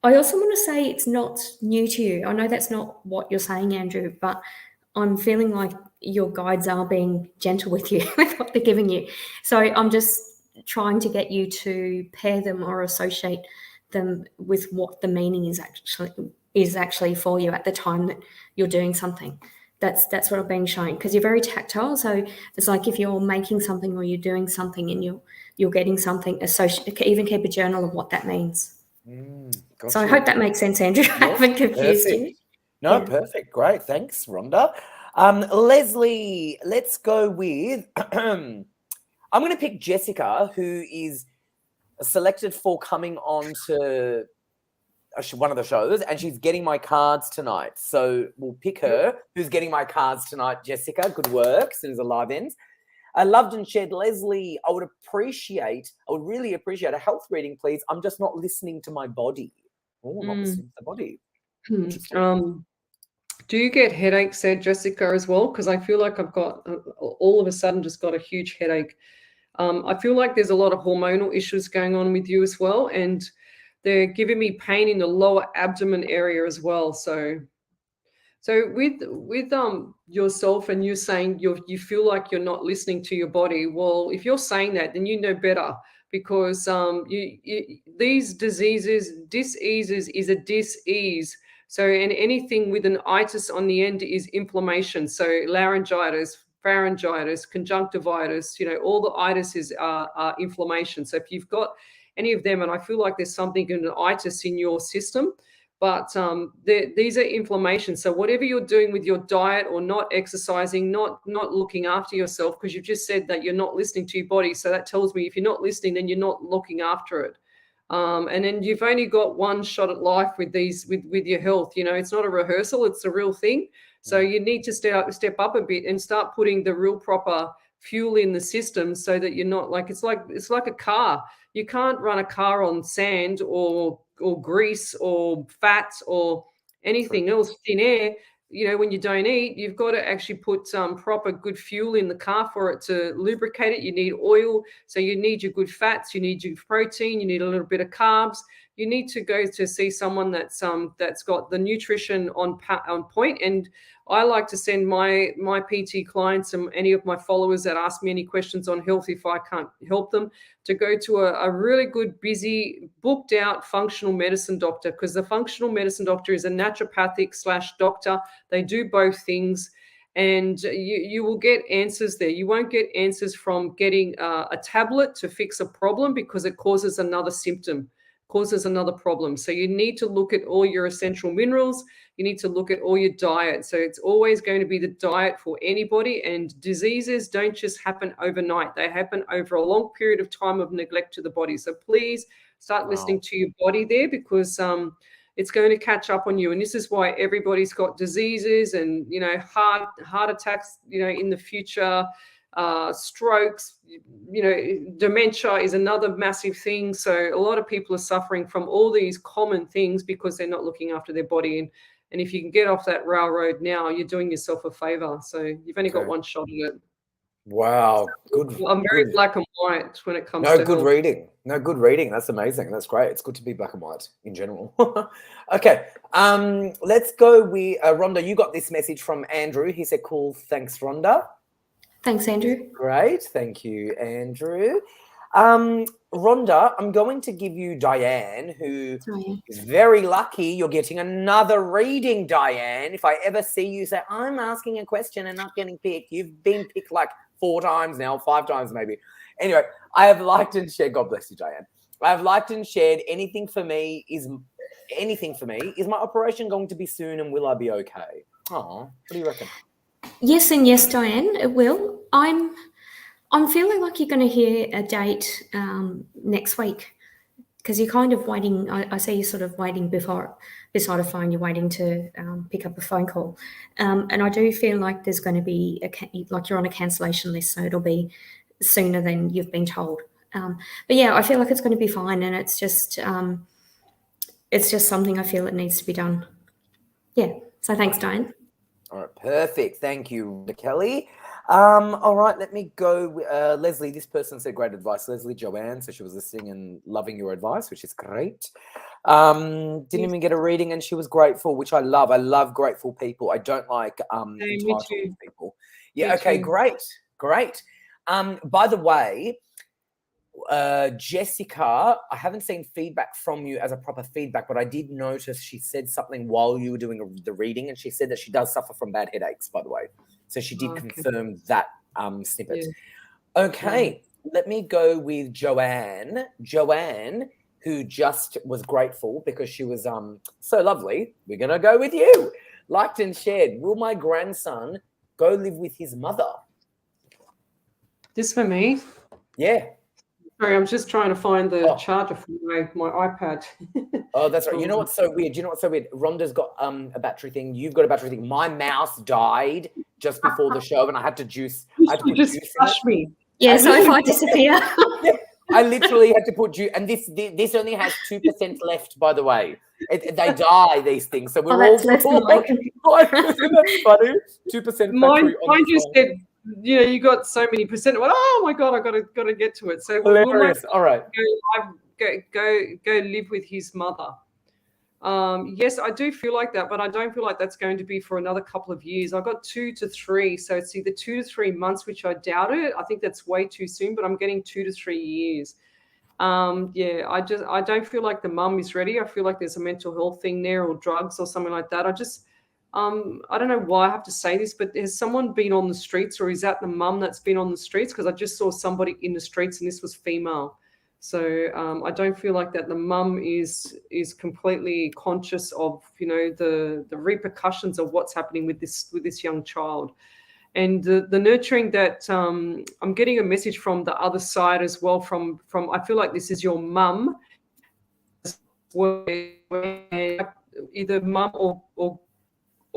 I also want to say it's not new to you. I know that's not what you're saying, Andrew, but I'm feeling like your guides are being gentle with you with what they're giving you. So I'm just trying to get you to pair them or associate them with what the meaning is actually for you at the time that you're doing something. That's what I'm being shown, because you're very tactile. So it's like if you're making something or you're doing something and you're getting something, even keep a journal of what that means. Got So I you. hope that makes sense, Andrew. I haven't confused you. Perfect. No, Yeah. perfect. Great. Thanks, Rhonda. Lesley, let's go with I'm going to pick Jessica, who is selected for coming on to one of the shows, and she's getting my cards tonight. So we'll pick her. Who's getting my cards tonight? Jessica, good work. As soon as the live ends. I loved and shared. Lesley, I would really appreciate a health reading, please. I'm just not listening to my body. Oh, not listening to the body. Interesting. Do you get headaches there, Jessica, as well? Because I feel like I've got all of a sudden just got a huge headache. I feel like there's a lot of hormonal issues going on with you as well, and they're giving me pain in the lower abdomen area as well. So with yourself, and you saying you feel like you're not listening to your body. Well, if you're saying that, then you know better, because these diseases is a dis-ease. So, and anything with an itis on the end is inflammation. So laryngitis, pharyngitis, conjunctivitis, all the itises are inflammation. So if you've got any of them, and I feel like there's something in an itis in your system, but these are inflammation. So whatever you're doing with your diet, or not exercising, not looking after yourself, because you've just said that you're not listening to your body. So that tells me if you're not listening, then you're not looking after it. And then you've only got one shot at life with your health. It's not a rehearsal, it's a real thing. So you need to step up a bit and start putting the real proper fuel in the system, so that you're not it's like a car. You can't run a car on sand or grease or fats or anything else, thin air. When you don't eat, you've got to actually put some proper good fuel in the car for it to lubricate it. You need oil, so you need your good fats, you need your protein, you need a little bit of carbs. You need to go to see someone that's got the nutrition on point. And I like to send my PT clients and any of my followers that ask me any questions on health, if I can't help them, to go to a really good, busy, booked out functional medicine doctor, because the functional medicine doctor is a naturopathic / doctor. They do both things, and you will get answers there. You won't get answers from getting a tablet to fix a problem, because it causes another symptom, causes another problem. So you need to look at all your essential minerals. You need to look at all your diet. So it's always going to be the diet for anybody. And diseases don't just happen overnight. They happen over a long period of time of neglect to the body. So please start listening to your body there, because it's going to catch up on you. And this is why everybody's got diseases and, heart attacks, in the future. Strokes, dementia is another massive thing. So a lot of people are suffering from all these common things because they're not looking after their body. And if you can get off that railroad now, you're doing yourself a favor. So you've only got one shot at it. Wow. Good. I'm very black and white when it comes to good health. Reading. No, good reading. That's amazing. That's great. It's good to be black and white in general. Okay. Let's go with Rhonda. You got this message from Andrew. He said, cool. Thanks, Rhonda. Thanks, Andrew. Great. Thank you, Andrew. Rhonda, I'm going to give you Diane, who is very lucky. You're getting another reading, Diane. If I ever see you say, I'm asking a question and not getting picked, you've been picked like 4 times now, 5 times maybe. Anyway, I have liked and shared. God bless you, Diane. I have liked and shared. Anything for me is my operation going to be soon, and will I be okay? Oh, what do you reckon? Yes and yes, Diane, it will. I'm feeling like you're going to hear a date next week, because you're kind of waiting. I see you sort of waiting beside a phone. You're waiting to pick up a phone call, and I do feel like there's going to be like you're on a cancellation list, so it'll be sooner than you've been told. But yeah, I feel like it's going to be fine, and it's just something I feel that needs to be done. Yeah. So thanks, Diane. All right, perfect. Thank you, Rhonda Kelly. All right, let me go. Lesley, this person said great advice. Lesley Joanne, so she was listening and loving your advice, which is great. Didn't even get a reading, and she was grateful, which I love. I love grateful people. I don't like entitled people. Yeah, okay, great. By the way, Jessica, I haven't seen feedback from you as a proper feedback, but I did notice she said something while you were doing the reading, and she said that she does suffer from bad headaches, by the way. So she did confirm that snippet. Okay, let me go with Joanne. Joanne, who just was grateful because she was so lovely. We're gonna go with you. Liked and shared. Will my grandson go live with his mother? This for me. Yeah. Sorry, I'm just trying to find the charger for my iPad. Oh, that's right. You know what's so weird? Rhonda's got a battery thing. You've got a battery thing. My mouse died just before the show, and I had to juice. I had to put just juice in flush it. me. Yeah, so if I disappear. I literally had to put juice, and this only has 2% left, by the way. They die, these things. So we're all less than my computer. Isn't that funny? 2% Mine just phone. said, you got so many percent. Well, oh my God, I gotta get to it. So Hilarious. All right. Go live with his mother. Yes, I do feel like that, but I don't feel like that's going to be for another couple of years. I got 2 to 3, so it's either 2 to 3 months, which I doubt it. I think that's way too soon, but I'm getting 2 to 3 years. I don't feel like the mum is ready. I feel like there's a mental health thing there, or drugs or something like that. I don't know why I have to say this, but has someone been on the streets, or is that the mum that's been on the streets? Because I just saw somebody in the streets, and this was female. So I don't feel like that the mum is completely conscious of the repercussions of what's happening with this young child, and the nurturing that I'm getting a message from the other side as well. From I feel like this is your mum, either mum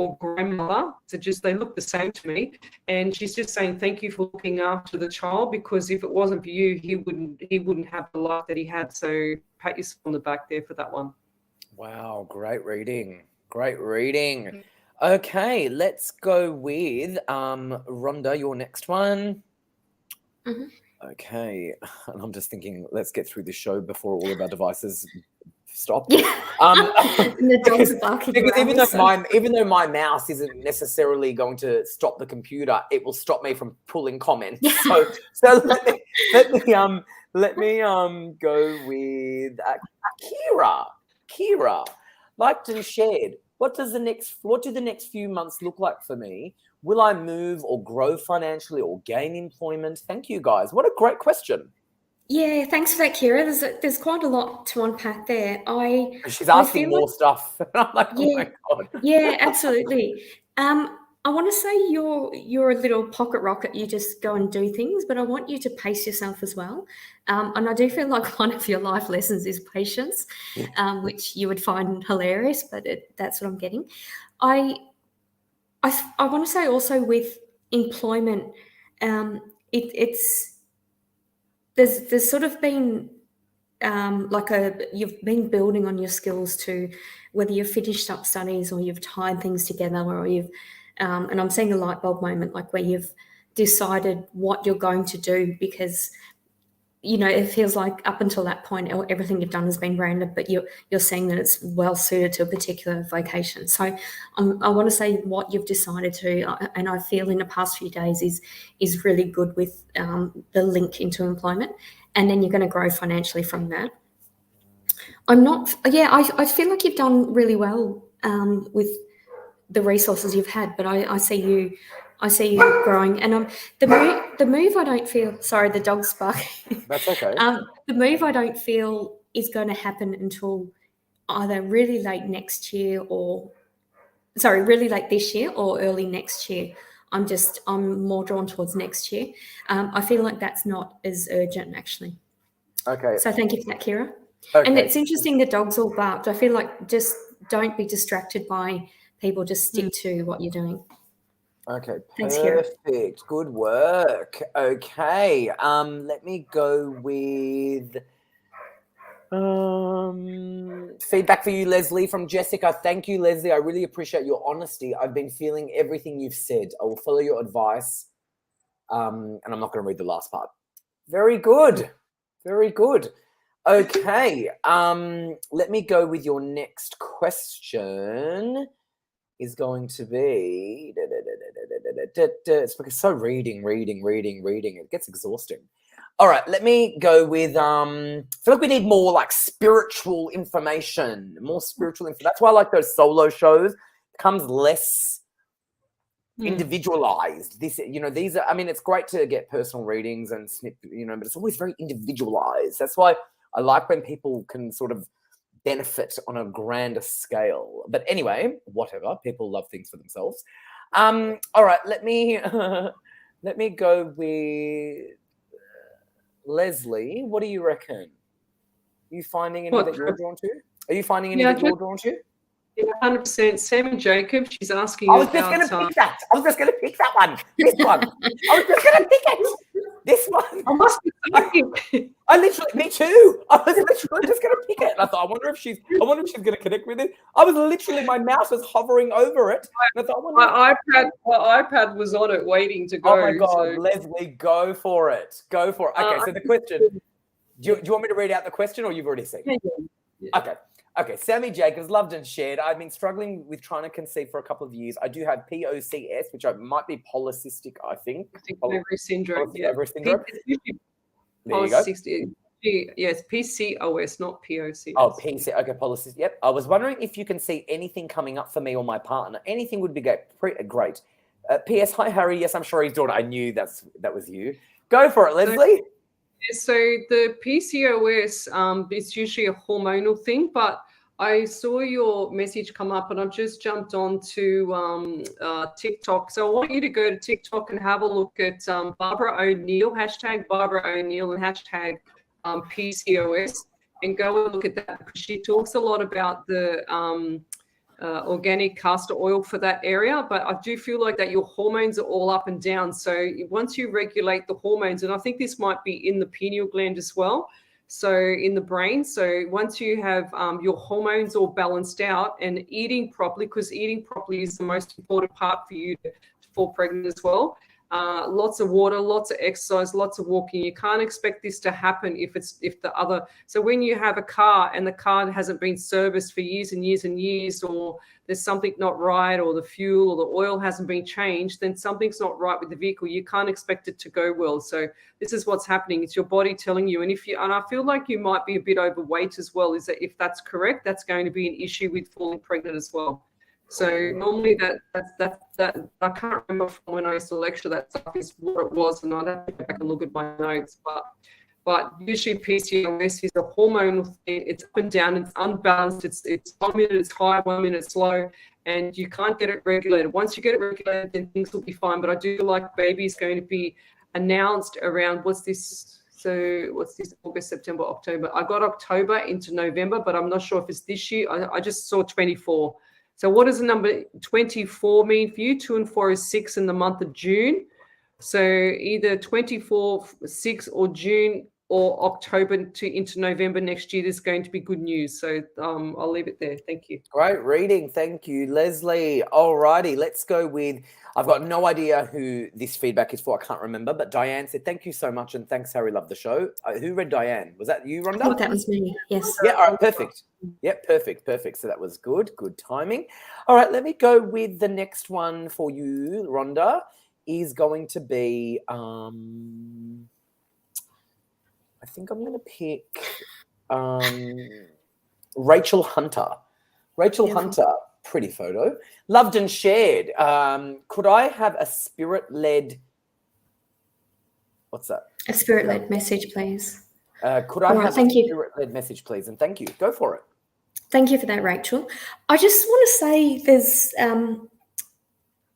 or grandmother. So just they look the same to me, and she's just saying thank you for looking after the child, because if it wasn't for you, he wouldn't have the life that he had. So pat yourself on the back there for that one. Wow, great reading. Okay, let's go with Rhonda, your next one. Mm-hmm. Okay, and I'm just thinking, let's get through the show before all of our devices stop. Yeah. The dogs are barking because even though my mouse isn't necessarily going to stop the computer, it will stop me from pulling comments. So let me go with Kira, liked and shared. What do the next few months look like for me? Will I move or grow financially or gain employment? Thank you, guys. What a great question. Yeah, thanks for that, Kira. There's quite a lot to unpack there. She's asking more stuff. I'm like, oh my God. Yeah, absolutely. I want to say you're a little pocket rocket. You just go and do things, but I want you to pace yourself as well. And I do feel like one of your life lessons is patience, which you would find hilarious, but that's what I'm getting. I want to say also with employment, there's sort of been you've been building on your skills to whether you've finished up studies or you've tied things together, or you've and I'm seeing a light bulb moment, like where you've decided what you're going to do, because it feels like up until that point everything you've done has been random, but you're saying that it's well suited to a particular vocation. So I want to say what you've decided to, and I feel in the past few days is really good with the link into employment, and then you're going to grow financially from that. I feel like you've done really well with the resources you've had, but I see you growing, and the move I don't feel. Sorry, the dog's barking. That's okay. The move I don't feel is going to happen until either really late this year or early next year. I'm more drawn towards next year. I feel like that's not as urgent, actually. Okay. So thank you for that, Kira. Okay. And it's interesting the dogs all barked. I feel like just don't be distracted by people. Just stick to what you're doing. Okay, thanks, Kira. Perfect. Good work. Okay, let me go with feedback for you, Lesley, from Jessica. Thank you, Lesley. I really appreciate your honesty. I've been feeling everything you've said. I will follow your advice, and I'm not going to read the last part. Very good. Very good. Okay, let me go with your next question. Is going to be it's because so reading. It gets exhausting. All right, let me go with I feel like we need more like spiritual information, That's why I like those solo shows. It becomes less individualized. These are, it's great to get personal readings and snip, but it's always very individualized. That's why I like when people can sort of benefit on a grander scale. But anyway, whatever. People love things for themselves. All right, let me go with Lesley. What do you reckon? Are you finding any that you're drawn to? Are you finding any that you're drawn to? Yeah, 100%. Sammy Jacob, she's asking I you was just about... going to pick that. I was just going to pick that one. This one. I was just going to pick it. This one. I must be psychic. I literally, me too. I was literally just going to pick it. And I thought, I wonder if she's going to connect with it. I was literally, my mouse was hovering over it. And I thought, my iPad was on it waiting to go. Oh my God, so... Lesley, go for it. Go for it. Okay, so the question, do you want me to read out the question or you've already seen it? Yeah. Okay, Sammy Jacobs, loved and shared. I've been struggling with trying to conceive for a couple of years. I do have POCS, which might be polycystic, I think. Ovary syndrome. Ovary syndrome. There you go. Yes, PCOS, not POCS. Oh, PC. Okay, polycystic. Yep. I was wondering if you can see anything coming up for me or my partner. Anything would be great. P.S. Hi, Harry. Yes, I'm sure he's daughter. I knew that was you. Go for it, Lesley. So the PCOS, it's usually a hormonal thing, but I saw your message come up and I've just jumped on to TikTok. So I want you to go to TikTok and have a look at Barbara O'Neill, hashtag Barbara O'Neill and hashtag PCOS, and go and look at that because she talks a lot about the organic castor oil for that area. But I do feel like that your hormones are all up and down. So once you regulate the hormones, and I think this might be in the pineal gland as well, so in the brain. So once you have your hormones all balanced out and eating properly, because eating properly is the most important part for you to fall pregnant as well. Lots of water, lots of exercise, lots of walking. You can't expect this to happen so when you have a car and the car hasn't been serviced for years and years and years, or there's something not right, or the fuel or the oil hasn't been changed, then something's not right with the vehicle. You can't expect it to go well. So this is what's happening. It's your body telling you. And I feel like you might be a bit overweight as well. Is that if that's correct, that's going to be an issue with falling pregnant as well. So normally that I can't remember from when I used to lecture that stuff is what it was, and I'd have to go back and look at my notes. But usually PCOS is a hormonal thing. It's up and down. It's unbalanced. It's 1 minute it's high, 1 minute it's low, and you can't get it regulated. Once you get it regulated, then things will be fine. But I do like baby is going to be announced around what's this? August, September, October. I got October into November, but I'm not sure if it's this year. I just saw 24. So what does the number 24 mean for you? 2 and 4 is 6 in the month of June. So either 24, 6 or June or October into November next year, there's going to be good news. So I'll leave it there. Thank you. Great reading. Thank you, Lesley. All righty, let's go with, I've got no idea who this feedback is for. I can't remember, but Diane said, thank you so much. And thanks, Harry. Love the show. Who read Diane? Was that you, Rhonda? Oh, that was me. Yes. Yeah. All right. Perfect. Yep. Perfect. So that was good. Good timing. All right. Let me go with the next one for you, Rhonda. Is going to be, I think I'm going to pick Rachel Hunter. Hunter, pretty photo. Loved and shared. Could I have a spirit-led, what's that? A spirit-led message, please. Could I have a spirit-led message, please? And thank you. Go for it. Thank you for that, Rachel. I just want to say there's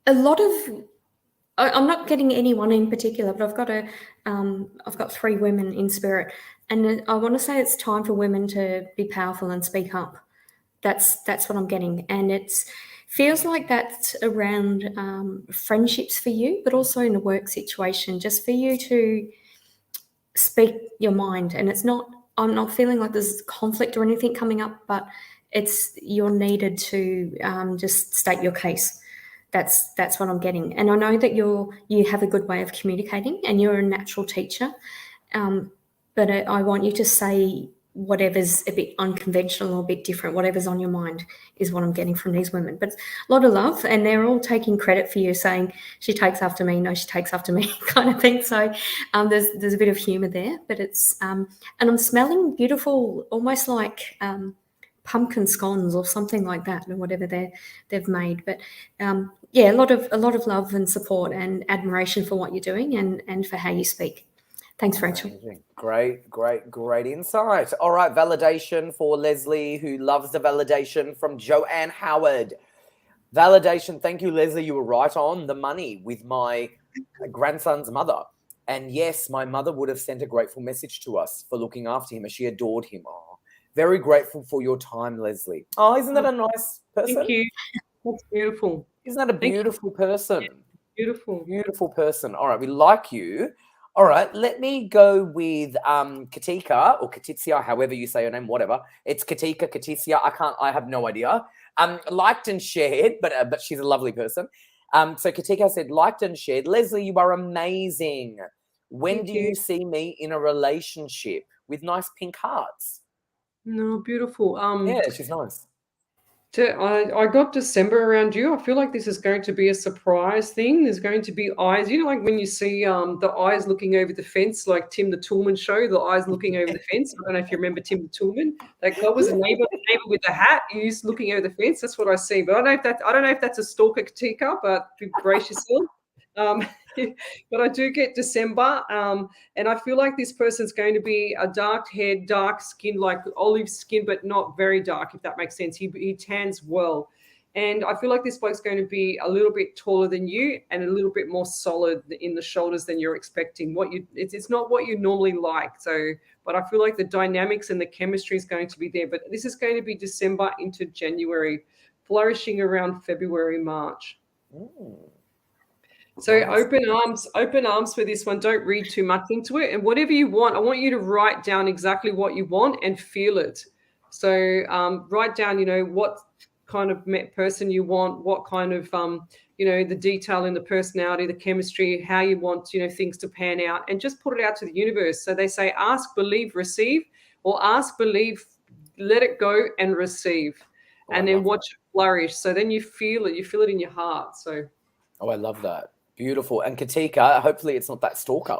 a lot of, I'm not getting anyone in particular, but I've got 3 women in spirit, and I want to say it's time for women to be powerful and speak up. That's what I'm getting, and it's feels like that's around friendships for you, but also in a work situation, just for you to speak your mind. And it's not, I'm not feeling like there's conflict or anything coming up, but you're needed to just state your case. That's what I'm getting. And I know that you have a good way of communicating and you're a natural teacher. But I want you to say whatever's a bit unconventional or a bit different, whatever's on your mind is what I'm getting from these women. But a lot of love, and they're all taking credit for you, saying she takes after me, no, she takes after me kind of thing. So there's a bit of humour there, but it's, and I'm smelling beautiful, almost like pumpkin scones or something like that, or whatever they've made. But yeah, a lot of love and support and admiration for what you're doing and for how you speak. Thanks, Rachel. Amazing. Great insight. All right, validation for Lesley, who loves the validation from Joanne Howard. Validation. Thank you, Lesley. You were right on the money with my grandson's mother. And yes, my mother would have sent a grateful message to us for looking after him as she adored him. Oh, very grateful for your time, Lesley. Oh, isn't that a nice person? Thank you. That's beautiful. Isn't that a beautiful person? Beautiful. Beautiful person. All right, we like you. All right, let me go with Katika or Katitsia, however you say your name, whatever. It's Katika, Katitsia. I have no idea. Liked and shared, but she's a lovely person. So Katika said, liked and shared. Lesley, you are amazing. When Thank do you. you see me in a relationship with nice pink hearts? No, beautiful. Yeah, she's nice. I got December around you. I feel like this is going to be a surprise thing. There's going to be eyes. You know, like when you see the eyes looking over the fence, like Tim the Toolman show, the eyes looking over the fence. I don't know if you remember Tim the Toolman. Like that was a neighbor with a hat. He's looking over the fence. That's what I see. But I don't know if that's a stalker Katika, but brace yourself. But I do get December, and I feel like this person's going to be a dark-haired, dark skin, like olive skin, but not very dark, if that makes sense. He tans well. And I feel like this bloke's going to be a little bit taller than you and a little bit more solid in the shoulders than you're expecting. It's not what you normally like. So, but I feel like the dynamics and the chemistry is going to be there. But this is going to be December into January, flourishing around February, March. Ooh. So Nice. open arms for this one. Don't read too much into it. And whatever you want, I want you to write down exactly what you want and feel it. So write down, what kind of person you want, what kind of, the detail in the personality, the chemistry, how you want, things to pan out, and just put it out to the universe. So they say, ask, believe, receive, or ask, believe, let it go and receive. Oh, and then watch it flourish. So then you feel it in your heart. So. Oh, I love that. Beautiful. And Katika, hopefully it's not that stalker.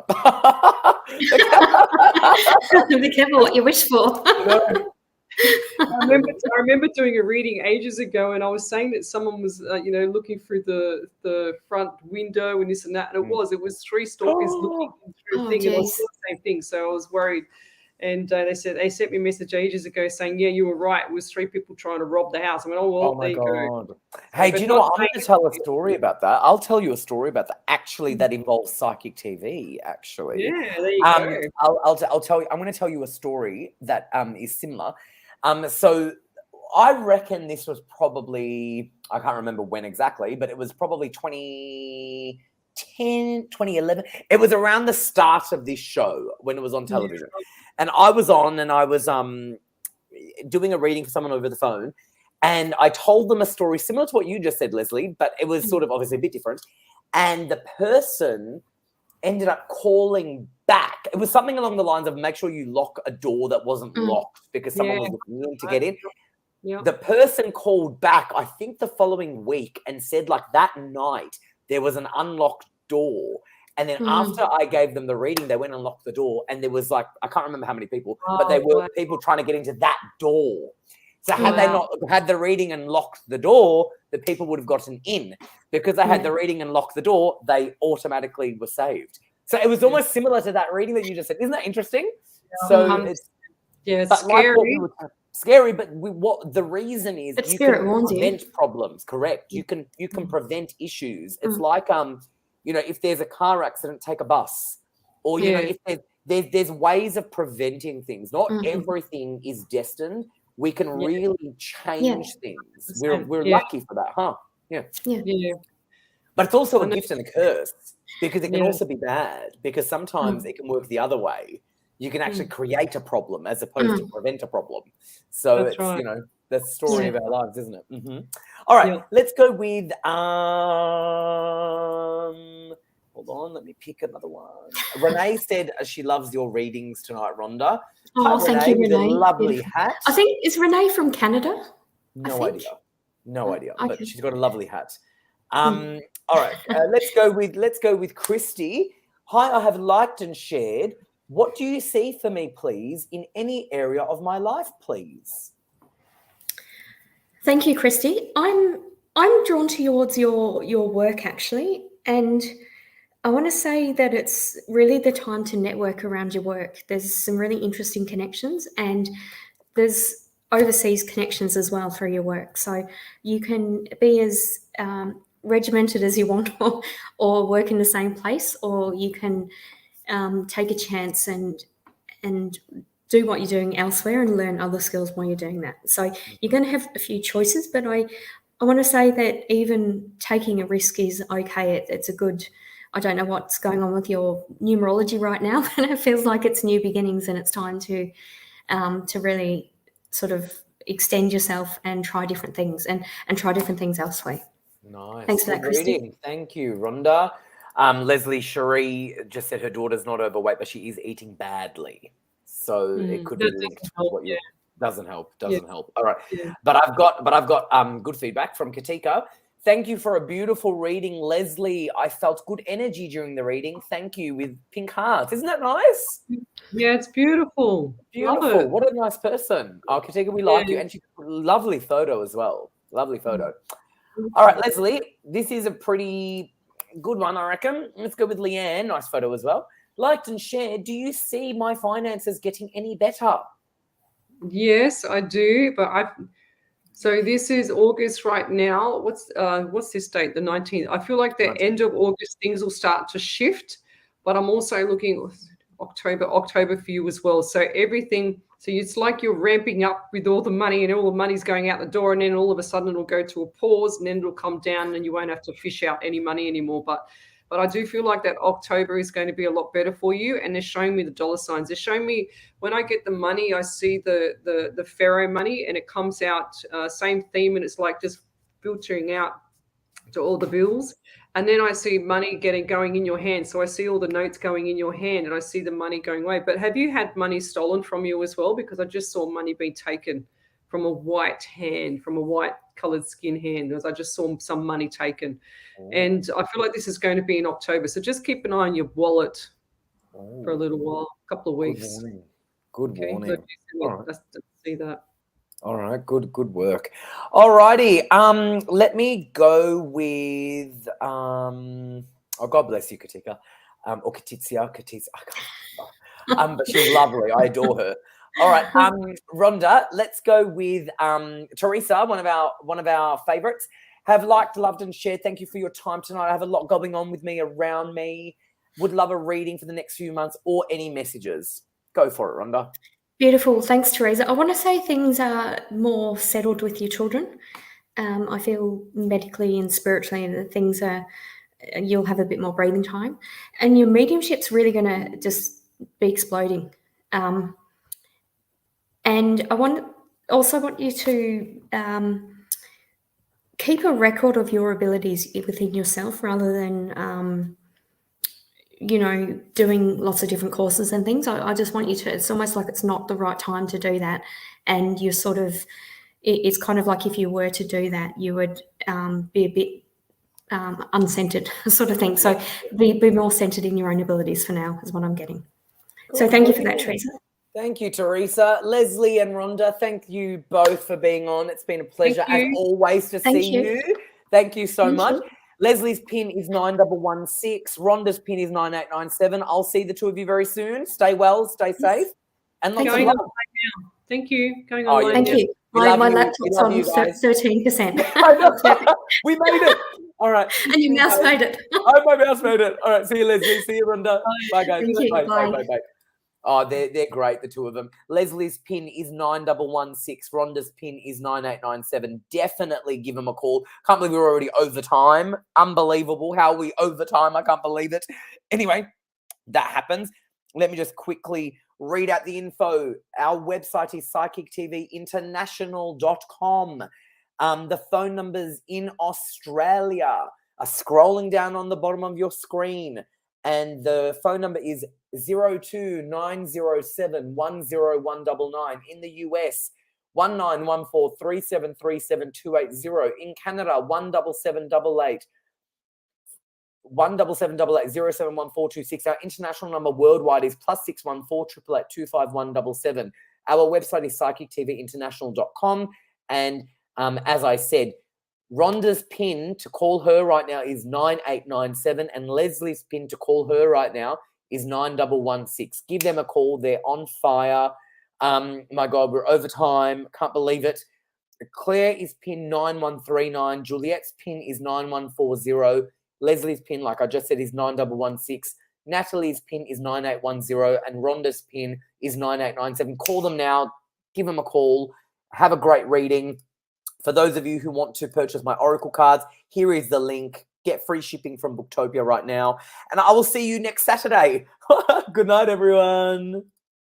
Be careful what you wish for. I remember doing a reading ages ago, and I was saying that someone was, looking through the front window and this and that, and it was 3 stalkers looking through the thing, and I saw the same thing. So I was worried. And they sent me a message ages ago saying, yeah, you were right. It was 3 people trying to rob the house. I went, oh, well, there you go. Hey, do you know what? I'm going to tell a story about that. I'll tell you a story about that. Actually, that involves Psychic TV, actually. Yeah, there you go. I'll tell you. I'm going to tell you a story that is similar. So I reckon this was probably, I can't remember when exactly, but it was probably 2010, 2011. It was around the start of this show when it was on television. Yeah. And I was on and I was doing a reading for someone over the phone. And I told them a story similar to what you just said, Lesley, but it was sort of obviously a bit different. And the person ended up calling back. It was something along the lines of make sure you lock a door that wasn't locked because someone was looking in to get in. Yeah. The person called back, I think the following week, and said like that night there was an unlocked door. And then after I gave them the reading, they went and locked the door. And there was like, I can't remember how many people, but they were people trying to get into that door. So had they not had the reading and locked the door, the people would have gotten in. Because they had the reading and locked the door, they automatically were saved. So it was almost similar to that reading that you just said. Isn't that interesting? Yeah. So it's scary. Scary, but what the reason is but you can prevent you. problems, correct? You can prevent issues. It's like if there's a car accident, take a bus. Or if there's ways of preventing things. Not everything is destined. We can really change things. We're lucky for that, huh? Yeah. But it's also a gift and a curse because it can also be bad because sometimes it can work the other way. You can actually create a problem as opposed to prevent a problem. So that's right. The story of our lives, isn't it? Mm-hmm. All right, let's go with hold on, let me pick another one. Renee said she loves your readings tonight, Rhonda. Oh, Hi, thank you, Renee. With a lovely hat. I think is Renee from Canada? No idea, okay. But she's got a lovely hat. All right, let's go with Christy. Hi, I have liked and shared. What do you see for me, please, in any area of my life, please? Thank you, Christy. I'm drawn towards your work actually, and I want to say that it's really the time to network around your work. There's some really interesting connections, and there's overseas connections as well through your work. So you can be as regimented as you want, or work in the same place, or you can take a chance and do what you're doing elsewhere and learn other skills while you're doing that. So you're going to have a few choices, but I want to say that even taking a risk is okay. It's a good. I don't know what's going on with your numerology right now, but it feels like it's new beginnings and it's time to really sort of extend yourself and try different things and try different things elsewhere. Nice. Thanks for that, Christy. Reading. Thank you, Rhonda. Leslie Cherie just said her daughter's not overweight, but she is eating badly. So it could be linked to what you doesn't help. All right. Yeah. But I've got good feedback from Katika. Thank you for a beautiful reading, Leslie. I felt good energy during the reading. Thank you, with pink hearts. Isn't that nice? Yeah, it's beautiful. Beautiful. Love it. What a nice person. Oh, Katika, we like you. And she lovely photo as well. Lovely photo. All right, Leslie, this is a pretty good one, I reckon. Let's go with Leanne. Nice photo as well. Liked and shared. Do you see my finances getting any better? Yes, I do. But so this is August right now. What's this date? The 19th. I feel like the end of August things will start to shift. But I'm also looking October for you as well. So everything. So it's like you're ramping up with all the money, and all the money's going out the door, and then all of a sudden it'll go to a pause, and then it'll come down, and you won't have to fish out any money anymore. But I do feel like that October is going to be a lot better for you. And they're showing me the dollar signs. They're showing me when I get the money, I see the Pharaoh money, and it comes out same theme, and it's like just filtering out to all the bills. And then I see money going in your hand. So I see all the notes going in your hand, and I see the money going away. But have you had money stolen from you as well? Because I just saw money being taken from a white hand, from a white colored skin hand. Because I just saw some money taken. And I feel like this is going to be in October. So just keep an eye on your wallet for a little while, a couple of weeks. Good warning. I see that. All right, good work. All righty, let me go with oh, God bless you, Katika, or Katitsia, I can't. But she's lovely. I adore her. All right, Rhonda, let's go with Teresa, one of our favorites. Have liked, loved, and shared. Thank you for your time tonight. I have a lot going on with me around me. Would love a reading for the next few months or any messages. Go for it, Rhonda. Beautiful. Thanks, Teresa. I want to say things are more settled with your children. I feel medically and spiritually that things you'll have a bit more breathing time. And your mediumship's really going to just be exploding. And I want you to keep a record of your abilities within yourself rather than doing lots of different courses and things. I just want you to, it's almost like it's not the right time to do that. And you're sort of, it's kind of like if you were to do that, you would be a bit uncentered sort of thing. So be more centered in your own abilities for now is what I'm getting. So thank you for that, Teresa. Thank you, Teresa. Leslie and Rhonda, thank you both for being on. It's been a pleasure, as always, to see you. Thank you so much. Leslie's pin is 9116. Rhonda's pin is 9897. I'll see the two of you very soon. Stay well, stay safe. And lots of love. Thank you. Going on. Thank you. My laptop's on 13%. We made it. All right. And your mouse made it. Oh, my mouse made it. All right. See you, Leslie. See you, Rhonda. Bye, guys. Thank you. Bye. Oh, they're great, the two of them. Leslie's pin is 9116. Rhonda's pin is 9897. Definitely give them a call. Can't believe we're already over time. Unbelievable how we over time. I can't believe it. Anyway, that happens. Let me just quickly read out the info. Our website is psychictvinternational.com. The phone numbers in Australia are scrolling down on the bottom of your screen. And the phone number is 02907100199. In the US, 19143737 In Canada, 17788 0714226. Our international number worldwide is +614 888 25177. Our website is psychictvinternational.com. And as I said, Rhonda's pin to call her right now is 9897, and Lesley's pin to call her right now is 9116. Give them a call. They're on fire. My God, we're over time. Can't believe it. Claire is pin 9139. Juliet's pin is 9140. Lesley's pin, like I just said, is 9116. Natalie's pin is 9810, and Rhonda's pin is 9897. Call them now. Give them a call. Have a great reading. For those of you who want to purchase my Oracle cards, here is the link. Get free shipping from Booktopia right now. And I will see you next Saturday. Good night, everyone.